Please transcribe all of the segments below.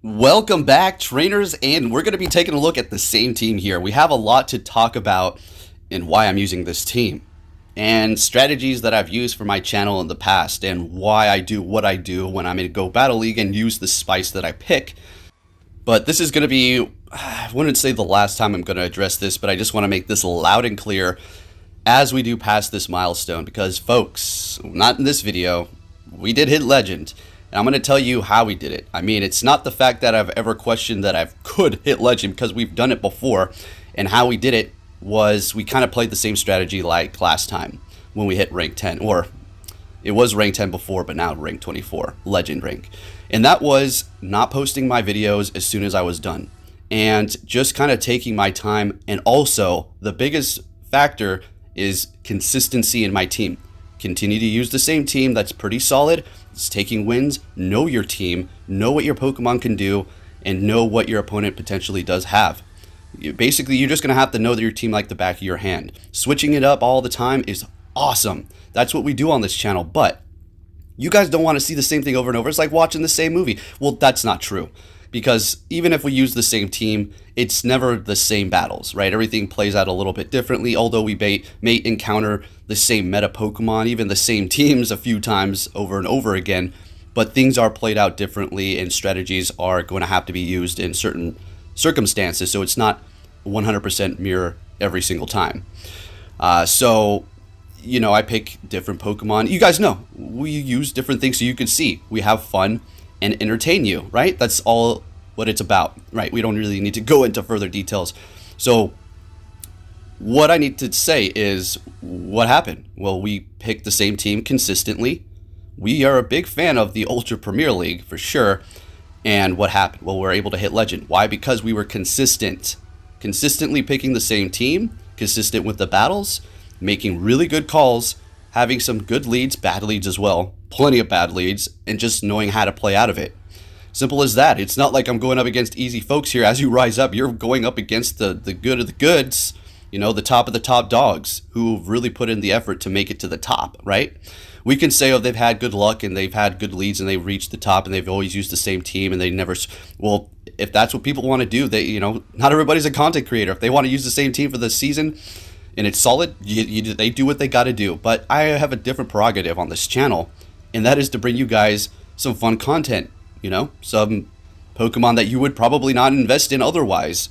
Welcome back, trainers, and we're going to be taking a look at the same team here. We have a lot to talk about and why I'm using this team, and strategies that I've used for my channel in the past, and why I do what I do when I'm in Go Battle League and use the spice that I pick. But this is going to be, I wouldn't say the last time I'm going to address this, but I just want to make this loud and clear as we do pass this milestone, because folks, not in this video, we did hit Legend. And I'm going to tell you how we did it. I mean, it's not the fact that I've ever questioned that I could hit Legend, because we've done it before. And how we did it was we kind of played the same strategy like last time when we hit rank 10. Or it was rank 10 before, but now rank 24, Legend rank. And that was not posting my videos as soon as I was done. And just kind of taking my time. And also, the biggest factor is consistency in my team. Continue to use the same team that's pretty solid. It's taking wins, know your team, know what your Pokemon can do, and know what your opponent potentially does have. Basically, you're just going to have to know that your team like the back of your hand. Switching it up all the time is awesome. That's what we do on this channel, but you guys don't want to see the same thing over and over. It's like watching the same movie. Well, that's not true. Because even if we use the same team, it's never the same battles, right? Everything plays out a little bit differently, although we may encounter the same meta Pokemon, even the same teams a few times over and over again, but things are played out differently and strategies are going to have to be used in certain circumstances, so it's not 100% mirror every single time. So, you know, I pick different Pokemon. You guys know, we use different things so you can see. We have fun and entertain you, right? That's all what it's about, right? We don't really need to go into further details. So what I need to say is what happened. Well, we picked the same team consistently. We are a big fan of the Ultra Premier League for sure. And what happened? Well, we're able to hit Legend. Why? Because we were consistently picking the same team, consistent with the battles, making really good calls, having some good leads, bad leads as well, plenty of bad leads, and just knowing how to play out of it. Simple as that. It's not like I'm going up against easy folks here. As you rise up, you're going up against the good of the goods, you know, the top of the top dogs who've really put in the effort to make it to the top, right? We can say, oh, they've had good luck and they've had good leads and they've reached the top and they've always used the same team and they never, well, if that's what people want to do, they, you know, not everybody's a content creator. If they want to use the same team for the season and it's solid, they do what they got to do. But I have a different prerogative on this channel, and that is to bring you guys some fun content, you know, some Pokemon that you would probably not invest in otherwise,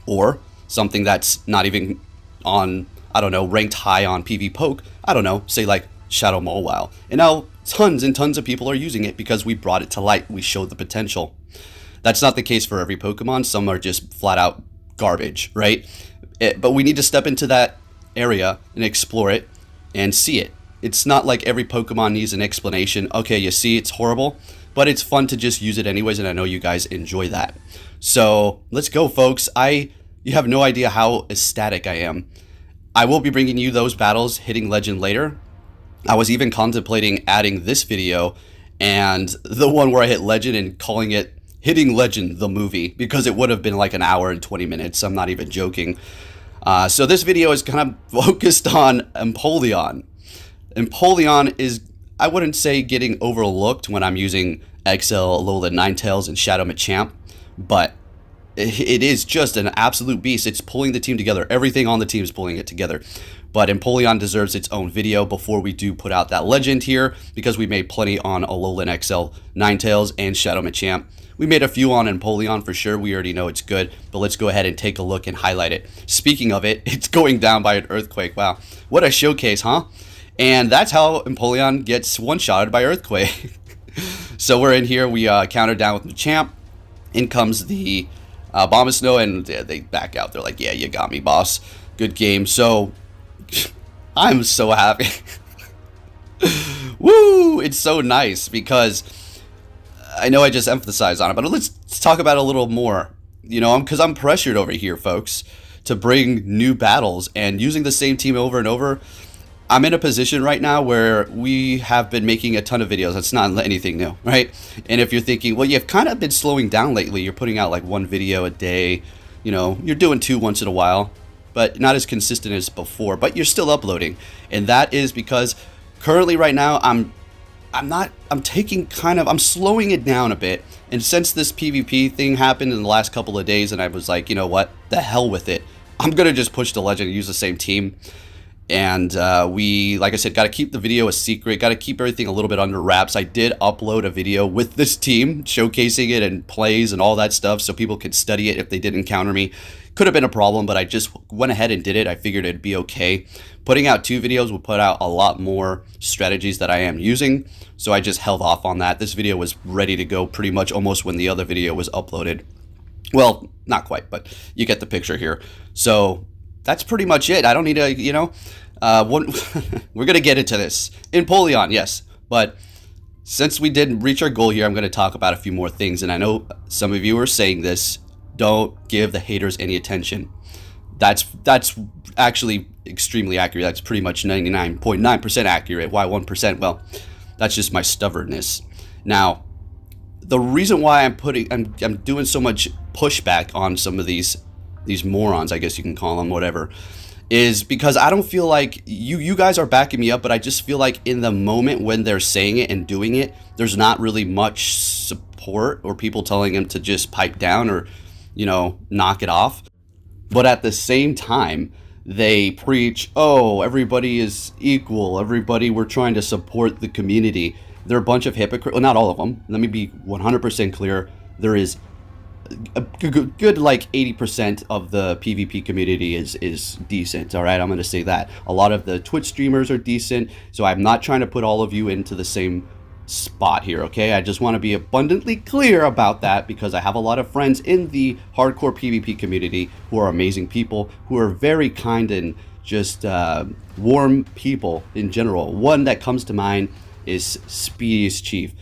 or something that's not even on, I don't know, ranked high on PvPoke, I don't know, say like Shadow Mawile. And now tons and tons of people are using it because we brought it to light, we showed the potential. That's not the case for every Pokemon. Some are just flat out garbage, right? But we need to step into that area and explore it and see it. It's not like every Pokemon needs an explanation. Okay, you see, it's horrible, but it's fun to just use it anyways, and I know you guys enjoy that. So let's go, folks. You have no idea how ecstatic I am. I will be bringing you those battles hitting Legend later. I was even contemplating adding this video and the one where I hit Legend and calling it Hitting Legend the movie, because it would have been like an hour and 20 minutes. I'm not even joking. So this video is kind of focused on Empoleon. Empoleon is, I wouldn't say getting overlooked when I'm using XL, Alolan Ninetales, and Shadow Machamp, but it is just an absolute beast. It's pulling the team together. Everything on the team is pulling it together. But Empoleon deserves its own video before we do put out that Legend here, because we made plenty on Alolan XL, Ninetales, and Shadow Machamp. We made a few on Empoleon for sure. We already know it's good, but let's go ahead and take a look and highlight it. Speaking of it, it's going down by an earthquake. Wow, what a showcase, huh? And that's how Empoleon gets one-shotted by earthquake. So we're in here, we counter down with Machamp. In comes the Bombasnow, and they back out. They're like, yeah, you got me, boss. Good game. So I'm so happy. Woo! It's so nice because I know I just emphasized on it, but let's talk about it a little more. You know, because I'm pressured over here, folks, to bring new battles, and using the same team over and over. I'm in a position right now where we have been making a ton of videos. It's not anything new, right? And if you're thinking, well, you've kind of been slowing down lately. You're putting out like one video a day. You know, you're doing two once in a while, but not as consistent as before. But you're still uploading. And that is because currently right now I'm I'm slowing it down a bit. And since this PvP thing happened in the last couple of days, and I was like, you know what, the hell with it. I'm going to just push the legend and use the same team. And we, like I said, got to keep the video a secret, got to keep everything a little bit under wraps. I did upload a video with this team showcasing it and plays and all that stuff so people could study it if they did encounter me. Could have been a problem, but I just went ahead and did it. I figured it'd be okay. Putting out 2 videos will put out a lot more strategies that I am using, so I just held off on that. This video was ready to go pretty much almost when the other video was uploaded. Well, not quite, but you get the picture here. So that's pretty much it. I don't need to, we're going to get into this. Empoleon, yes. But since we didn't reach our goal here, I'm going to talk about a few more things. And I know some of you are saying this. Don't give the haters any attention. That's actually extremely accurate. That's pretty much 99.9% accurate. Why 1%? Well, that's just my stubbornness. Now, the reason why I'm doing so much pushback on some of these morons, I guess you can call them, whatever, is because I don't feel like you guys are backing me up, but I just feel like in the moment when they're saying it and doing it, there's not really much support or people telling them to just pipe down or, knock it off. But at the same time, they preach, oh, everybody is equal. We're trying to support the community. They're a bunch of hypocrites. Well, not all of them. Let me be 100% clear. There is a good like 80% of the PvP community is decent. All right, I'm going to say that. A lot of the Twitch streamers are decent. So I'm not trying to put all of you into the same spot here, okay? I just want to be abundantly clear about that because I have a lot of friends in the hardcore PvP community who are amazing people, who are very kind and just warm people in general. One that comes to mind is Speediest Chief.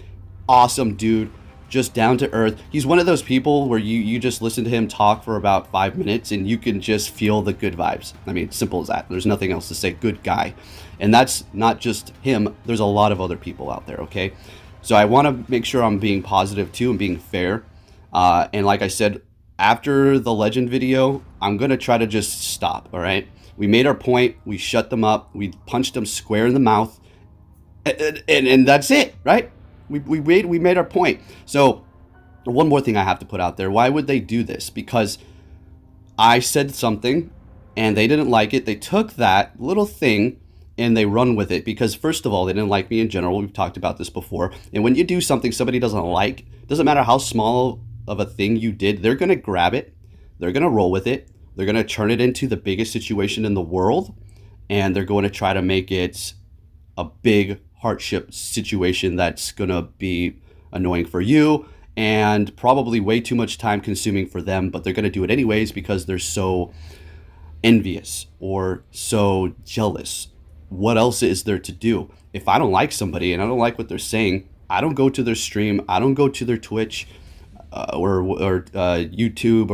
Awesome dude, just down to earth. He's one of those people where you just listen to him talk for about 5 minutes and you can just feel the good vibes. I mean, simple as that. There's nothing else to say. Good guy. And that's not just him. There's a lot of other people out there, okay? So I want to make sure I'm being positive too and being fair. And like I said, after the legend video, I'm going to try to just stop, all right? We made our point. We shut them up. We punched them square in the mouth. And that's it, right? We made our point. So one more thing I have to put out there. Why would they do this? Because I said something and they didn't like it. They took that little thing and they run with it because, first of all, they didn't like me in general. We've talked about this before. And when you do something somebody doesn't like, doesn't matter how small of a thing you did, they're going to grab it. They're going to roll with it. They're going to turn it into the biggest situation in the world. And they're going to try to make it a big hardship situation that's going to be annoying for you and probably way too much time consuming for them. But they're going to do it anyways because they're so envious or so jealous. What else is there to do? If I don't like somebody and I don't like what they're saying, I don't go to their stream. I don't go to their Twitch or YouTube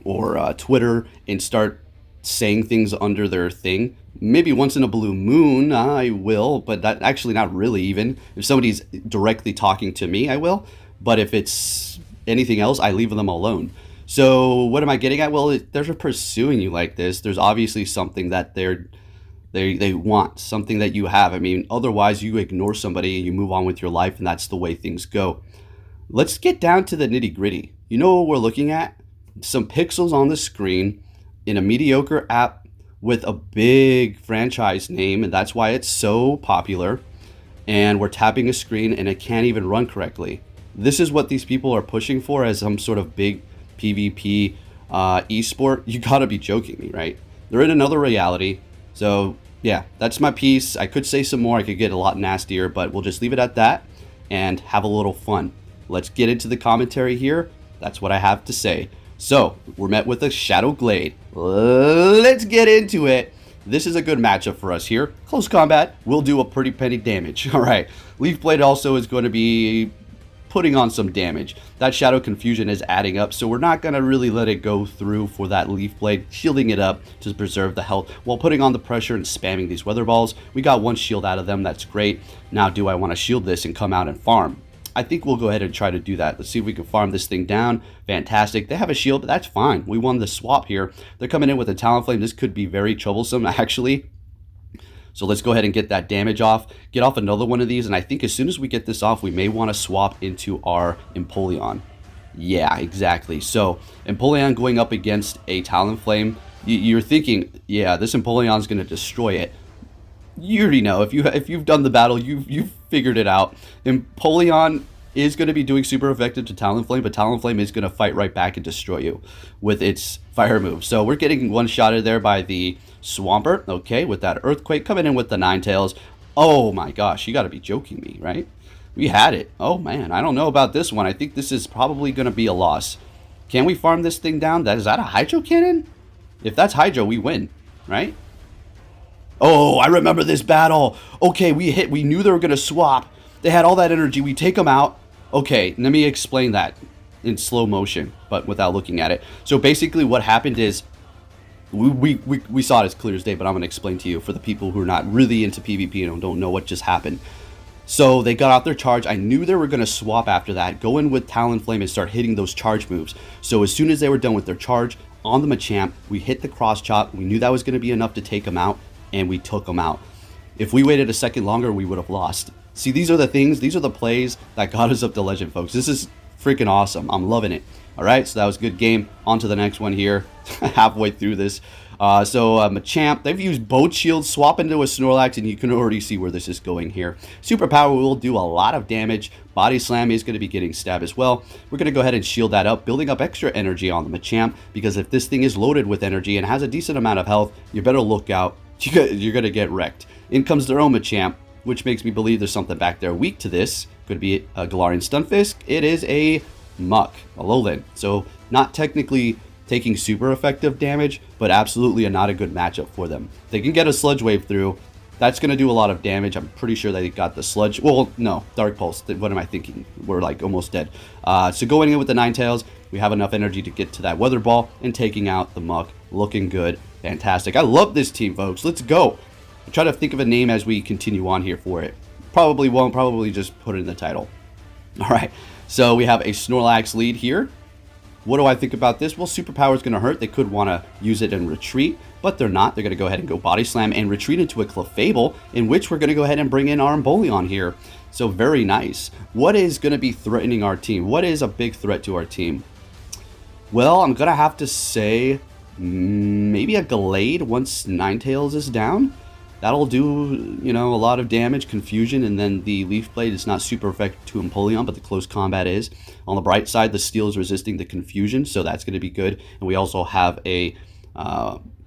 or Twitter and start saying things under their thing. Maybe once in a blue moon I will, but that actually not really even. If somebody's directly talking to me, I will. But if it's anything else, I leave them alone. So what am I getting at? Well, they're pursuing you like this. There's obviously something that they want, something that you have. I mean, otherwise you ignore somebody and you move on with your life, and that's the way things go. Let's get down to the nitty gritty. You know what we're looking at? Some pixels on the screen in a mediocre app with a big franchise name, and that's why it's so popular. And we're tapping a screen and it can't even run correctly. This is what these people are pushing for as some sort of big PvP esport. You gotta be joking me, right? They're in another reality. So yeah, that's my piece. I could say some more. I could get a lot nastier, but we'll just leave it at that and have a little fun. Let's get into the commentary here. That's what I have to say. So we're met with a Shadow Glade. Let's get into it. This is a good matchup for us here. Close combat will do a pretty penny damage. All right. Leaf Blade also is going to be putting on some damage. That Shadow Confusion is adding up, so we're not going to really let it go through for that Leaf Blade, shielding it up to preserve the health while putting on the pressure and spamming these Weather Balls. We got one shield out of them. That's great. Now, do I want to shield this and come out and farm? I think we'll go ahead and try to do that. Let's see if we can farm this thing down. Fantastic. They have a shield. That's fine. We won the swap here. They're coming in with a Talonflame. This could be very troublesome, actually. So let's go ahead and get that damage off, get off another one of these, and I think as soon as we get this off, we may want to swap into our Empoleon. Yeah, exactly. So Empoleon going up against a Talonflame, you're thinking, yeah, this Empoleon's going to destroy it. You already know, if you've done the battle, you've figured it out. Empoleon is going to be doing super effective to Talonflame, but Talonflame is going to fight right back and destroy you with its fire move. So we're getting one-shotted there by the Swampert, okay, with that Earthquake coming in with the Ninetales. Oh my gosh, you got to be joking me, right? We had it. Oh man, I don't know about this one. I think this is probably going to be a loss. Can we farm this thing down? Is that a Hydro Cannon? If that's Hydro, we win, right? Oh, I remember this battle. Okay, we knew they were going to swap. They had all that energy. We take them out. Okay, let me explain that in slow motion, but without looking at it. So basically what happened is we saw it as clear as day, but I'm going to explain to you for the people who are not really into PvP and don't know what just happened. So they got out their charge. I knew they were going to swap after that, go in with Talonflame and start hitting those charge moves. So as soon as they were done with their charge on the Machamp, we hit the cross chop. We knew that was going to be enough to take them out, and we took them out. If we waited a second longer, we would have lost. See, these are the things, these are the plays that got us up to Legend, folks. This is freaking awesome. I'm loving it. All right, so that was a good game. On to the next one here, halfway through this. Machamp, they've used both shields, swap into a Snorlax, and you can already see where this is going here. Superpower will do a lot of damage. Body Slam is going to be getting stabbed as well. We're going to go ahead and shield that up, building up extra energy on the Machamp, because if this thing is loaded with energy and has a decent amount of health, you better look out. You're going to get wrecked. In comes their own Machamp, which makes me believe there's something back there weak to this. Could be a Galarian Stunfisk. It is a Muck, a Alolan. So not technically taking super effective damage, but absolutely not a good matchup for them. They can get a Sludge Wave through. That's going to do a lot of damage. I'm pretty sure they got the Sludge. Well, no, Dark Pulse. What am I thinking? We're like almost dead. So going in with the Ninetales, we have enough energy to get to that Weather Ball and taking out the Muck. Looking good. Fantastic. I love this team, folks. Let's go. I'll try to think of a name as we continue on here for it. Probably won't. Probably just put it in the title. All right. So we have a Snorlax lead here. What do I think about this? Well, Superpower is going to hurt. They could want to use it and retreat, but they're not. They're going to go ahead and go Body Slam and retreat into a Clefable, in which we're going to go ahead and bring in our Empoleon here. So very nice. What is going to be threatening our team? What is a big threat to our team? Well, I'm going to have to say maybe a Gallade once Ninetales is down. That'll do, you know, a lot of damage, confusion, and then the Leaf Blade is not super effective to Empoleon, but the close combat is. On the bright side, the Steel is resisting the confusion, so that's going to be good. And we also have a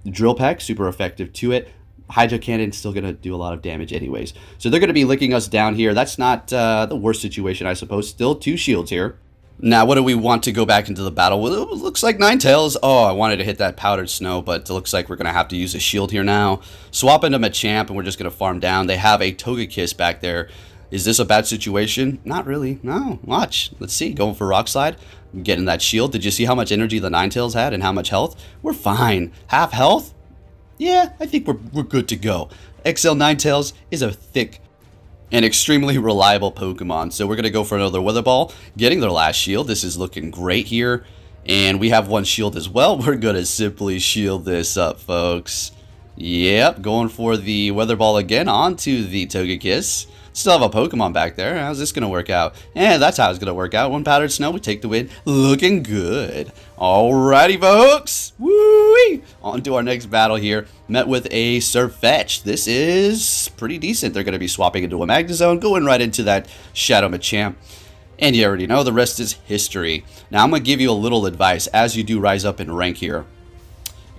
Drill Peck, super effective to it. Hydro Cannon still going to do a lot of damage anyways. So they're going to be licking us down here. That's not the worst situation, I suppose. Still 2 shields here. Now, what do we want to go back into the battle with? It looks like Ninetales. Oh, I wanted to hit that Powdered Snow, but it looks like we're going to have to use a shield here now. Swap into Machamp, and we're just going to farm down. They have a Togekiss back there. Is this a bad situation? Not really. No. Watch. Let's see. Going for Rock Slide. Getting that shield. Did you see how much energy the Ninetales had and how much health? We're fine. Half health? Yeah, I think we're good to go. XL Ninetales is a thick and extremely reliable Pokemon. So we're going to go for another Weather Ball, getting their last shield. This is looking great here. And we have one shield as well. We're going to simply shield this up, folks. Yep, going for the Weather Ball again onto the Togekiss. Still have a Pokemon back there. How's this going to work out? And that's how it's going to work out. One Powdered Snow, we take the win. Looking good. Alrighty, folks. Woo-wee. On to our next battle here. Met with a Sirfetch'd. This is pretty decent. They're going to be swapping into a Magnezone, going right into that Shadow Machamp. And you already know the rest is history. Now, I'm going to give you a little advice as you do rise up in rank here.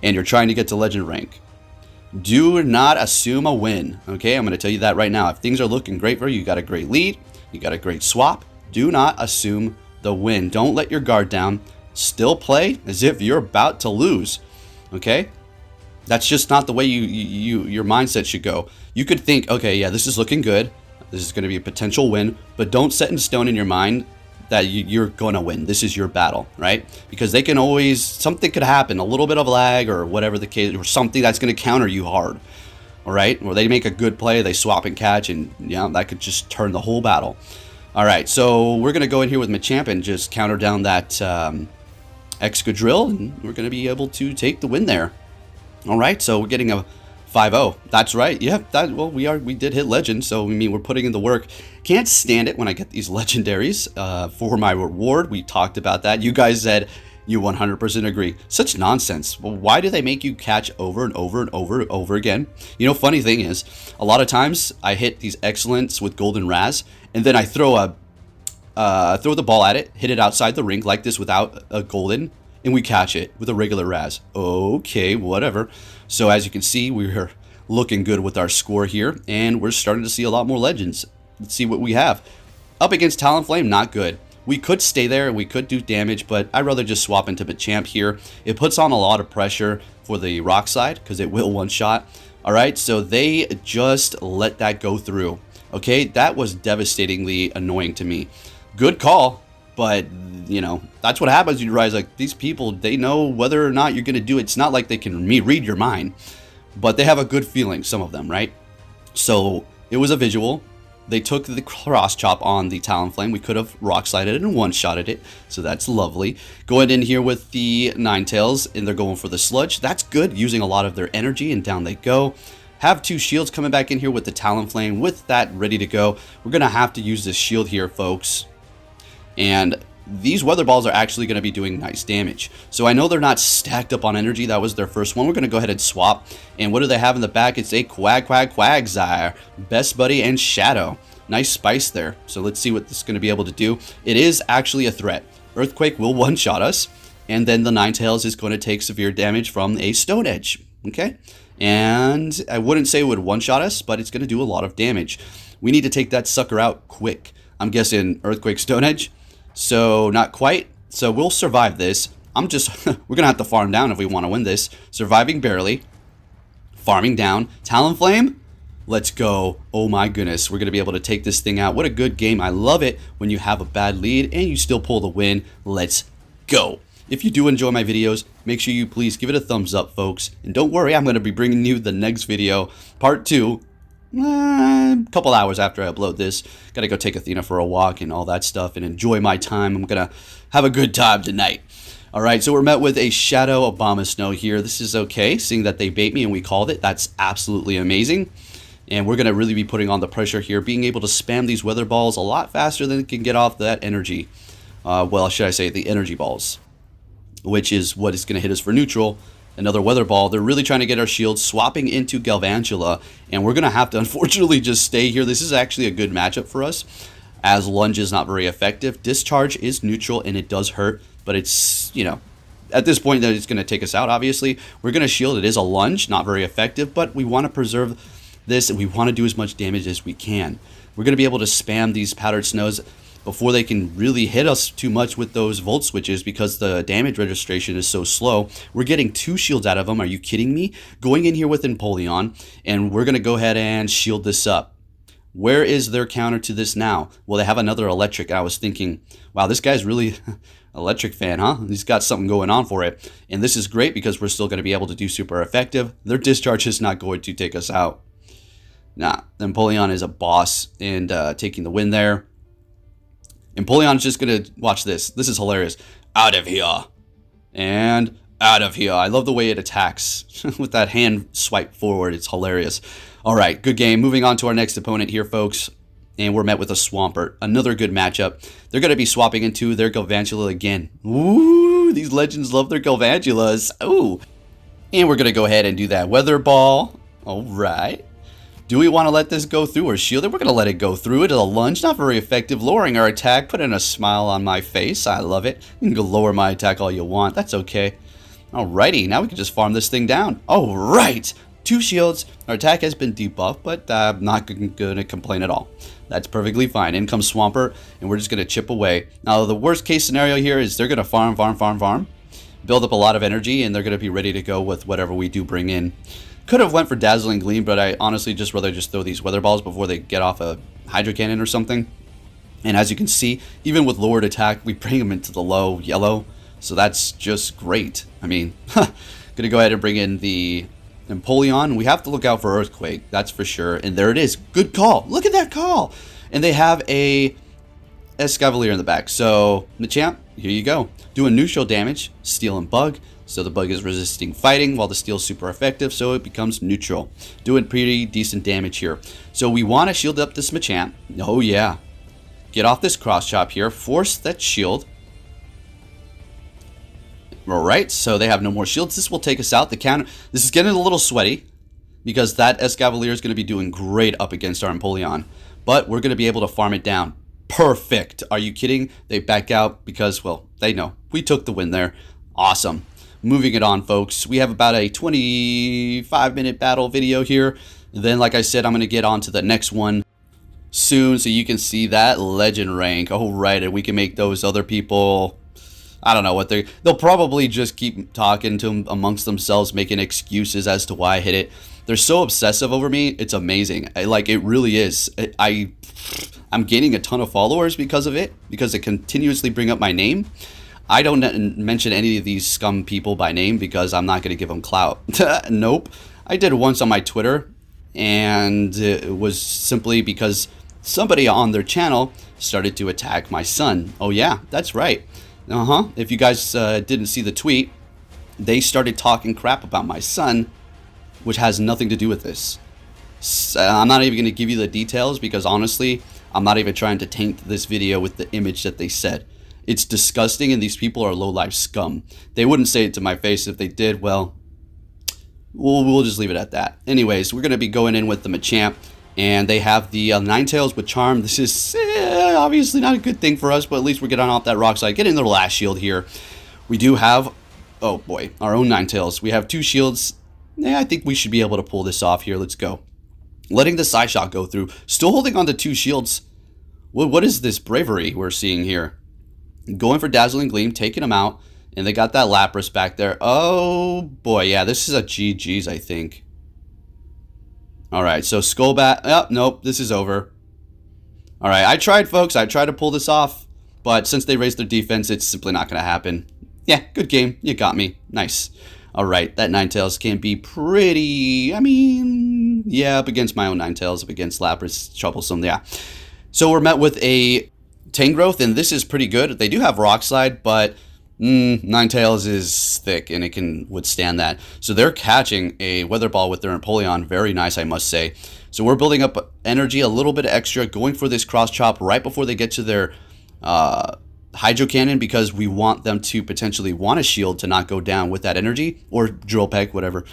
And you're trying to get to Legend rank. Do not assume a win, okay? I'm going to tell you that right now. If things are looking great for you, you got a great lead, you got a great swap, do not assume the win. Don't let your guard down. Still play as if you're about to lose, okay? That's just not the way your mindset should go. You could think, okay, yeah, this is looking good. This is going to be a potential win, but don't set in stone in your mind that you're going to win. This is your battle, right? Because they can always, something could happen, a little bit of lag or whatever the case, or something that's going to counter you hard, all right? Or they make a good play, they swap and catch, and yeah, that could just turn the whole battle. All right, so we're going to go in here with Machamp and just counter down that Excadrill, and we're going to be able to take the win there. All right, so we're getting a 5-0. That's right. Yeah, well, we did hit legend, so I mean, we're putting in the work. Can't stand it when I get these legendaries for my reward. We talked about that. You guys said you 100% agree. Such nonsense. Well, why do they make you catch over and over and over and over again? You know, funny thing is, a lot of times I hit these excellents with golden Raz, and then I throw the ball at it, hit it outside the ring like this without a golden, and we catch it with a regular Raz. Okay, whatever. So as you can see, we're looking good with our score here, and we're starting to see a lot more legends. Let's see what we have. Up against Talonflame, not good. We could stay there, we could do damage, but I'd rather just swap into Machamp here. It puts on a lot of pressure for the rock side, because it will one-shot. Alright, so they just let that go through. Okay, that was devastatingly annoying to me. Good call. But, you know, that's what happens when you realize, like, these people, they know whether or not you're going to do it. It's not like they can read your mind, but they have a good feeling, some of them, right? So, it was a visual. They took the cross chop on the Talonflame. We could have rock slided it and one-shotted it, so that's lovely. Going in here with the Ninetales, and they're going for the Sludge. That's good, using a lot of their energy, and down they go. Have two shields coming back in here with the Talonflame. With that ready to go, we're going to have to use this shield here, folks. And these weather balls are actually going to be doing nice damage. So I know they're not stacked up on energy. That was their first one. We're going to go ahead and swap. And what do they have in the back? It's a Quagsire, Best Buddy, and Shadow. Nice spice there. So let's see what this is going to be able to do. It is actually a threat. Earthquake will one-shot us. And then the Ninetales is going to take severe damage from a Stone Edge. Okay? And I wouldn't say it would one-shot us, but it's going to do a lot of damage. We need to take that sucker out quick. I'm guessing Earthquake, Stone Edge. So, not quite. So, we'll survive this. We're going to have to farm down if we want to win this. Surviving barely. Farming down. Talonflame? Let's go. Oh my goodness. We're going to be able to take this thing out. What a good game. I love it when you have a bad lead and you still pull the win. Let's go. If you do enjoy my videos, make sure you please give it a thumbs up, folks. And don't worry, I'm going to be bringing you the next video, part 2. A couple hours after I upload this. Gotta go take Athena for a walk and all that stuff and enjoy my time. I'm gonna have a good time tonight. Alright, so we're met with a Shadow Abomasnow here. This is okay, seeing that they bait me and we called it. That's absolutely amazing. And we're gonna really be putting on the pressure here, being able to spam these weather balls a lot faster than it can get off that energy. Well, should I say the energy balls, which is what is gonna hit us for neutral. Another weather ball. They're really trying to get our shields, swapping into Galvantula, and we're going to have to unfortunately just stay here. This is actually a good matchup for us, as Lunge is not very effective. Discharge is neutral, and it does hurt, but it's, you know, at this point that it's going to take us out, obviously. We're going to shield. It is a Lunge, not very effective, but we want to preserve this, and we want to do as much damage as we can. We're going to be able to spam these Powdered Snows before they can really hit us too much with those Volt Switches because the damage registration is so slow. We're getting 2 shields out of them. Are you kidding me? Going in here with Empoleon, and we're going to go ahead and shield this up. Where is their counter to this now? Well, they have another Electric. I was thinking, wow, this guy's really Electric fan, huh? He's got something going on for it. And this is great because we're still going to be able to do super effective. Their Discharge is not going to take us out. Nah, Empoleon is a boss and taking the win there. Empoleon's just going to watch this. This is hilarious. Out of here. And out of here. I love the way it attacks with that hand swipe forward. It's hilarious. All right, good game. Moving on to our next opponent here, folks. And we're met with a Swampert. Another good matchup. They're going to be swapping into their Galvantula again. Ooh, these legends love their Galvantulas. Ooh. And we're going to go ahead and do that Weather Ball. All right. Do we want to let this go through or shield it? We're going to let it go through. It's a Lunge, not very effective. Lowering our attack, putting a smile on my face. I love it. You can go lower my attack all you want. That's okay. Alrighty, now we can just farm this thing down. Alright, 2 shields. Our attack has been debuffed, but I'm not going to complain at all. That's perfectly fine. In comes Swampert, and we're just going to chip away. Now, the worst case scenario here is they're going to farm. Build up a lot of energy, and they're going to be ready to go with whatever we do bring in. Could have went for Dazzling Gleam, but I honestly just rather just throw these weather balls before they get off a Hydro Cannon or something. And as you can see, even with lowered attack, we bring them into the low yellow. So that's just great. I mean, gonna go ahead and bring in the Empoleon. We have to look out for Earthquake, that's for sure. And there it is. Good call. Look at that call. And they have a Escavalier in the back. So, Machamp, here you go. Doing neutral damage, steel and bug. So the bug is resisting fighting while the steel is super effective, so it becomes neutral. Doing pretty decent damage here. So we want to shield up this Machamp. Oh yeah. Get off this cross chop here. Force that shield. Alright, so they have no more shields. This will take us out. The counter. This is getting a little sweaty because that Escavalier is going to be doing great up against our Empoleon. But we're going to be able to farm it down. Perfect. Are you kidding? They back out because, well, they know. We took the win there. Awesome. Moving it on, folks. We have about a 25-minute battle video here. Then, like I said, I'm going to get on to the next one soon so you can see that legend rank. Oh, right. And we can make those other people... I don't know what they'll probably just keep talking to them amongst themselves, making excuses as to why I hit it. They're so obsessive over me. It's amazing. It really is. I'm gaining a ton of followers because of it, because they continuously bring up my name. I don't mention any of these scum people by name because I'm not going to give them clout. Nope. I did once on my Twitter, and it was simply because somebody on their channel started to attack my son. Oh yeah, that's right. If you guys didn't see the tweet, they started talking crap about my son, which has nothing to do with this. I'm not even going to give you the details because honestly, I'm not even trying to taint this video with the image that they said. It's disgusting, and these people are low-life scum. They wouldn't say it to my face. If they did, well, we'll just leave it at that. Anyways, we're going to be going in with the Machamp. And they have the Ninetales with Charm. This is obviously not a good thing for us, but at least we're getting off that rock slide. Getting the last shield here. We do have, oh boy, our own Ninetales. We have 2 shields. Yeah, I think we should be able to pull this off here. Let's go. Letting the Psy Shot go through. Still holding on to 2 shields. What is this bravery we're seeing here? Going for Dazzling Gleam, taking them out. And they got that Lapras back there. Oh boy, yeah, this is a GG's, I think. Alright, so Skullbat. Oh, nope, this is over. Alright, I tried, folks. I tried to pull this off. But since they raised their defense, it's simply not going to happen. Yeah, good game. You got me. Nice. Alright, that Ninetales can be pretty... I mean, yeah, up against my own Ninetales, up against Lapras. Troublesome, yeah. So we're met with a Tangrowth, and this is pretty good. They do have Rock Slide, but... Ninetales is thick and it can withstand that. So they're catching a Weather Ball with their Empoleon. Very nice, I must say. So we're building up energy, a little bit extra, going for this cross chop right before they get to their Hydro Cannon because we want them to potentially want a shield to not go down with that energy, or Drill Peck, whatever.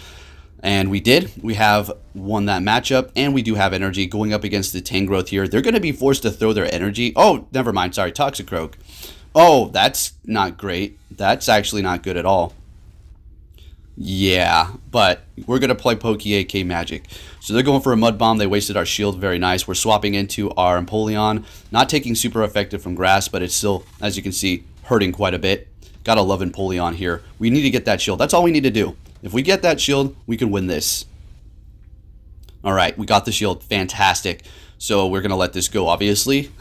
And we did. We have won that matchup, and we do have energy going up against the Tangrowth here. They're going to be forced to throw their energy. Oh, never mind. Sorry, Toxicroak. Oh, that's not great. That's actually not good at all. Yeah, but we're going to play Poké AK Magic. So they're going for a Mud Bomb. They wasted our shield. Very nice. We're swapping into our Empoleon. Not taking super effective from Grass, but it's still, as you can see, hurting quite a bit. Gotta love Empoleon here. We need to get that shield. That's all we need to do. If we get that shield, we can win this. Alright, we got the shield. Fantastic. So we're going to let this go, obviously.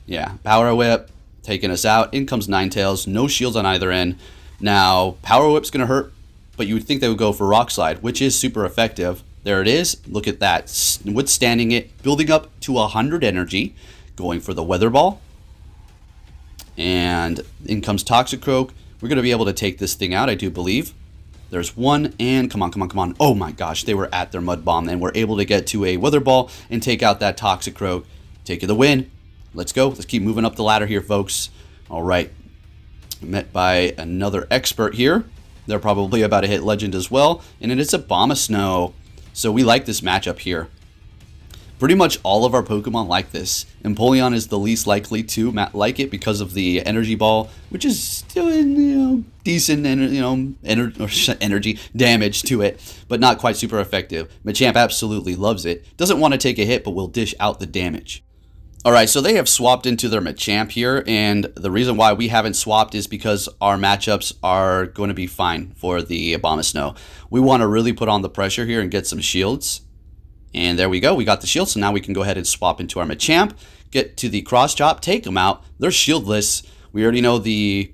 Yeah, Power Whip. Taking us out. In comes Ninetales. No shields on either end. Now, Power Whip's going to hurt, but you would think they would go for Rock Slide, which is super effective. There it is. Look at that. Withstanding it. Building up to 100 energy. Going for the Weather Ball. And in comes Toxicroak. We're going to be able to take this thing out, I do believe. There's one, and come on, come on, come on. Oh my gosh, they were at their Mud Bomb, and we're able to get to a Weather Ball and take out that Toxicroak. Take the win. Let's go. Let's keep moving up the ladder here, folks. All right. Met by another expert here. They're probably about to hit Legend as well. And it is a Abomasnow. So we like this matchup here. Pretty much all of our Pokemon like this. Empoleon is the least likely to like it because of the Energy Ball, which is doing, decent, energy damage to it, but not quite super effective. Machamp absolutely loves it. Doesn't want to take a hit, but will dish out the damage. Alright, so they have swapped into their Machamp here, and the reason why we haven't swapped is because our matchups are going to be fine for the Abomasnow. We want to really put on the pressure here and get some shields. And there we go, we got the shield, so now we can go ahead and swap into our Machamp, get to the Cross Chop, take them out. They're shieldless. We already know the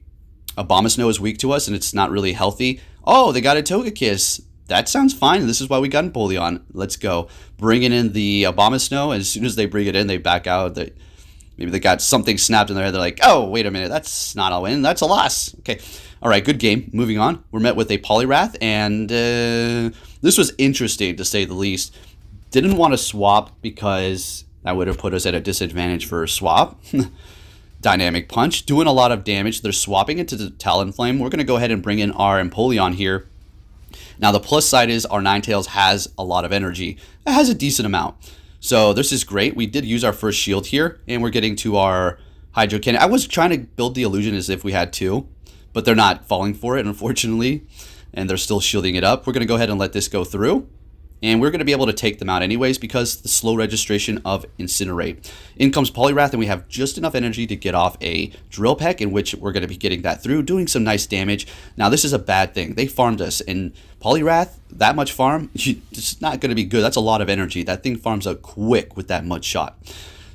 Abomasnow is weak to us, and it's not really healthy. Oh, they got a Togekiss. That sounds fine. This is why we got Empoleon. Let's go. Bringing in the Abomasnow. As soon as they bring it in, they back out. Maybe they got something snapped in their head. They're like, oh, wait a minute. That's not a win. That's a loss. Okay. All right. Good game. Moving on. We're met with a Poliwrath. And this was interesting, to say the least. Didn't want to swap because that would have put us at a disadvantage for a swap. Dynamic Punch. Doing a lot of damage. They're swapping into the Talonflame. We're going to go ahead and bring in our Empoleon here. Now, the plus side is our Ninetales has a lot of energy. It has a decent amount. So this is great. We did use our first shield here, and we're getting to our Hydro Cannon. I was trying to build the illusion as if we had two, but they're not falling for it, unfortunately, and they're still shielding it up. We're going to go ahead and let this go through, and we're going to be able to take them out anyways because the slow registration of Incinerate. In comes Poliwrath, and we have just enough energy to get off a Drill Peck, in which we're going to be getting that through, doing some nice damage. Now, this is a bad thing. They farmed us, and Poliwrath, that much farm, it's not going to be good. That's a lot of energy. That thing farms out quick with that mud shot.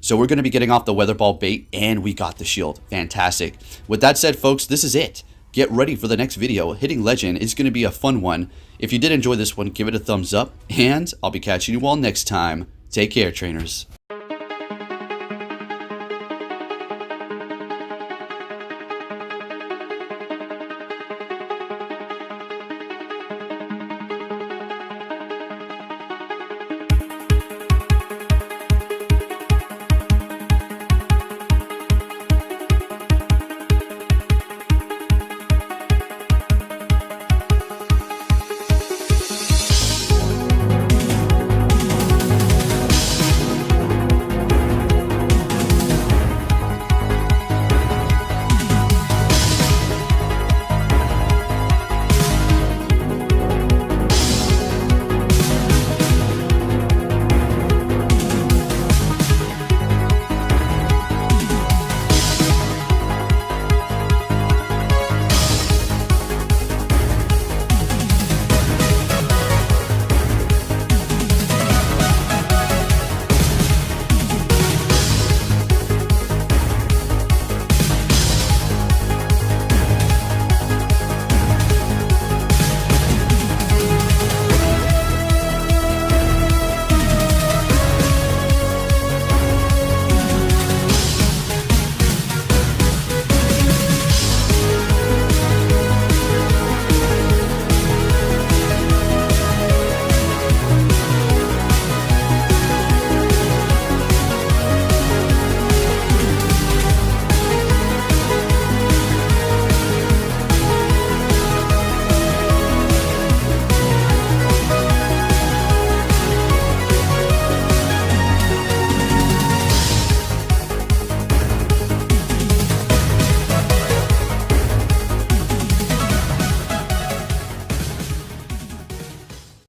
So we're going to be getting off the Weather Ball bait, and we got the shield. Fantastic. With that said, folks, this is it. Get ready for the next video. Hitting Legend is going to be a fun one. If you did enjoy this one, give it a thumbs up, and I'll be catching you all next time. Take care, trainers.